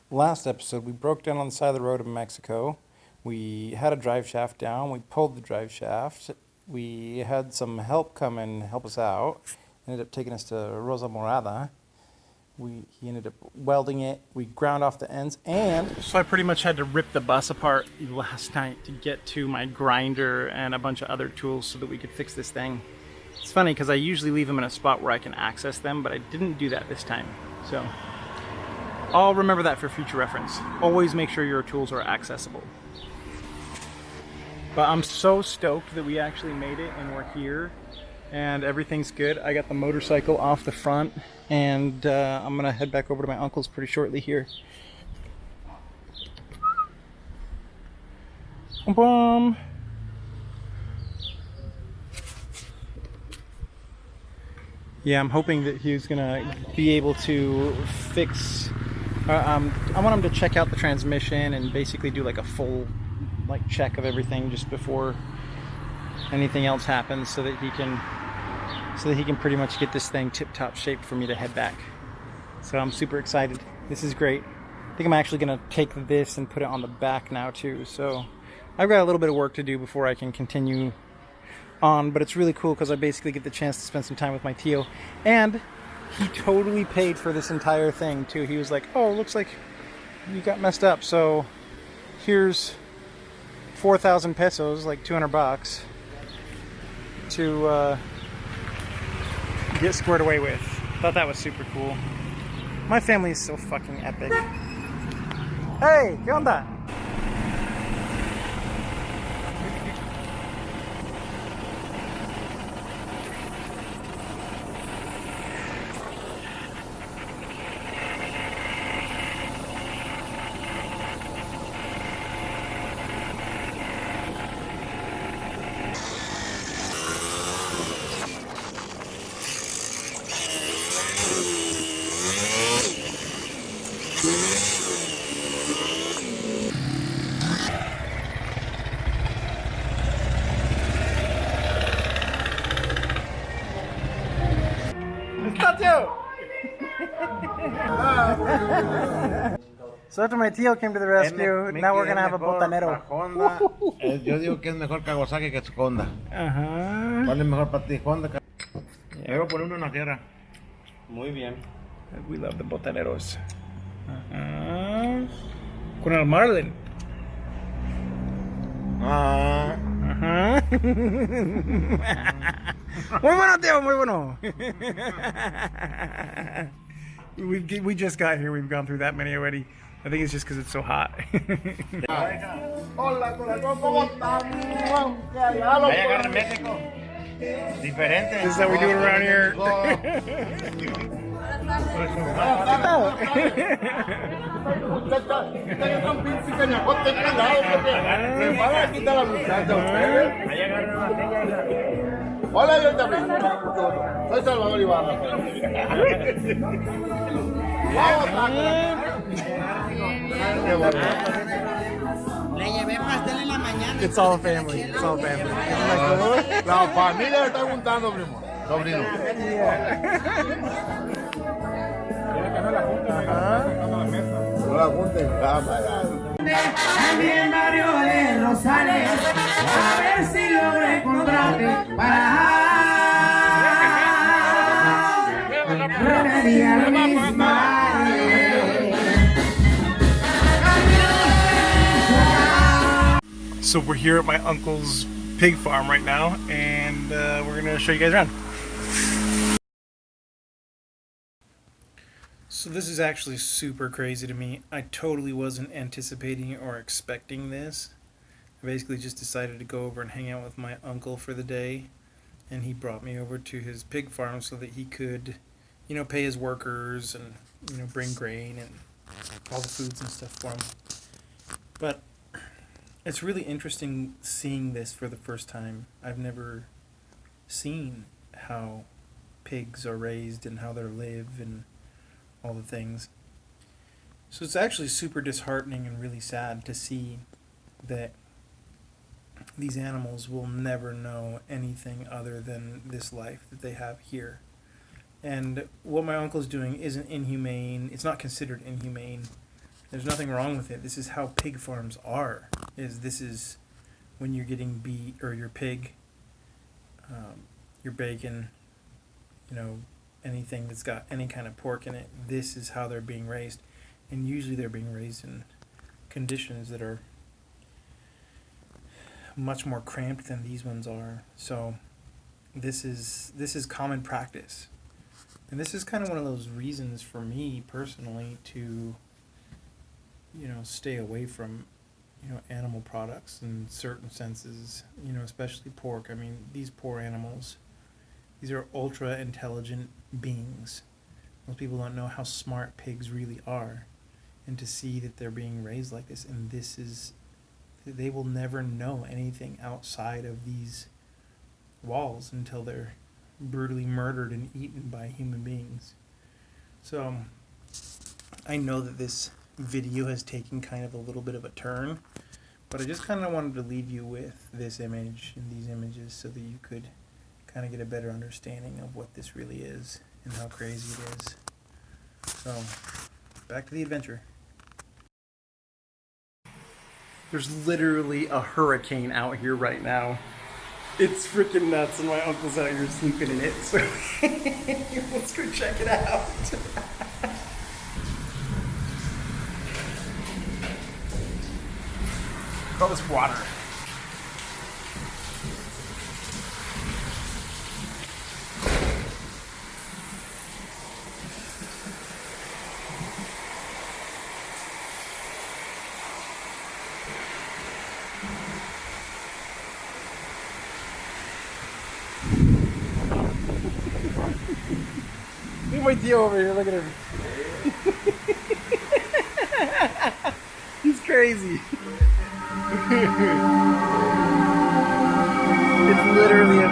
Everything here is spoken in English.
Last episode, we broke down on the side of the road in Mexico. We had a drive shaft down. We pulled the drive shaft. We had some help come and help us out. Ended up taking us to Rosa Morada. He ended up welding it. We ground off the ends, and so I pretty much had to rip the bus apart last night to get to my grinder and a bunch of other tools so that we could fix this thing. It's funny because I usually leave them in a spot where I can access them, but I didn't do that this time. So I'll remember that for future reference. Always make sure your tools are accessible. But I'm so stoked that we actually made it and we're here and everything's good. I got the motorcycle off the front and I'm gonna head back over to my uncle's pretty shortly here. Boom. Yeah, I'm hoping that he's gonna be able to fix. I want him to check out the transmission and basically do like a full check of everything just before anything else happens, so that he can pretty much get this thing tip-top shape for me to head back. So I'm super excited. This is great. I think I'm actually gonna take this and put it on the back now too. So I've got a little bit of work to do before I can continue on, but it's really cool because I basically get the chance to spend some time with my tío, and he totally paid for this entire thing too. He was like, oh, looks like you got messed up, so here's 4,000 pesos, like 200 bucks, to get squared away with. Thought that was super cool. My family is so fucking epic. Hey, ¿qué onda? So after my tío came to the rescue, now we're gonna have a botanero. Yo digo que es mejor Kawasaki que su Honda. Ajá. ¿Cuál es mejor para ti, Honda? Me voy a poner uno en la tierra. Muy bien. We love the botaneros. Con el Marlin. Ajá. Muy bueno, tío, muy bueno. We just got here. We've gone through that many already. I think it's just because it's so hot. Hola, corazón, ¿cómo estamos? Hay acá en México. Diferente. This is how we do it around here. Hola, yo también. Soy Salvador Ibarra. Le llevé pastel en la mañana. It's all family. It's all family. La familia está juntando, primo. Sobrino. No la junten. Aquí en barrio de Rosales, a ver si logro encontrarte para remediar mis males. So we're here at my uncle's pig farm right now, and we're gonna show you guys around. So this is actually super crazy to me. I totally wasn't anticipating or expecting this. I basically just decided to go over and hang out with my uncle for the day, and he brought me over to his pig farm so that he could, pay his workers and, bring grain and all the foods and stuff for him. But it's really interesting seeing this for the first time. I've never seen how pigs are raised and how they live and all the things. So it's actually super disheartening and really sad to see that these animals will never know anything other than this life that they have here. And what my uncle's doing isn't inhumane. It's not considered inhumane. There's nothing wrong with it. This is how pig farms are. This is when you're getting beef or your pig, your bacon, you know, anything that's got any kind of pork in it. This is how they're being raised, and usually they're being raised in conditions that are much more cramped than these ones are. So this is common practice, and this is kind of one of those reasons for me personally to, you know, stay away from, you know, animal products in certain senses, you know, especially pork. I mean, these poor animals, these are ultra intelligent beings. Most people don't know how smart pigs really are, and to see that they're being raised like this, and they will never know anything outside of these walls until they're brutally murdered and eaten by human beings. So I know that this video has taken kind of a little bit of a turn, but I just kind of wanted to leave you with this image and these images so that you could kind of get a better understanding of what this really is and how crazy it is. So back to the adventure. There's literally a hurricane out here right now. It's freaking nuts, and my uncle's out here sleeping in it, so let's go check it out. All this water. Look at my deal over here, look at him. He's crazy. It's literally a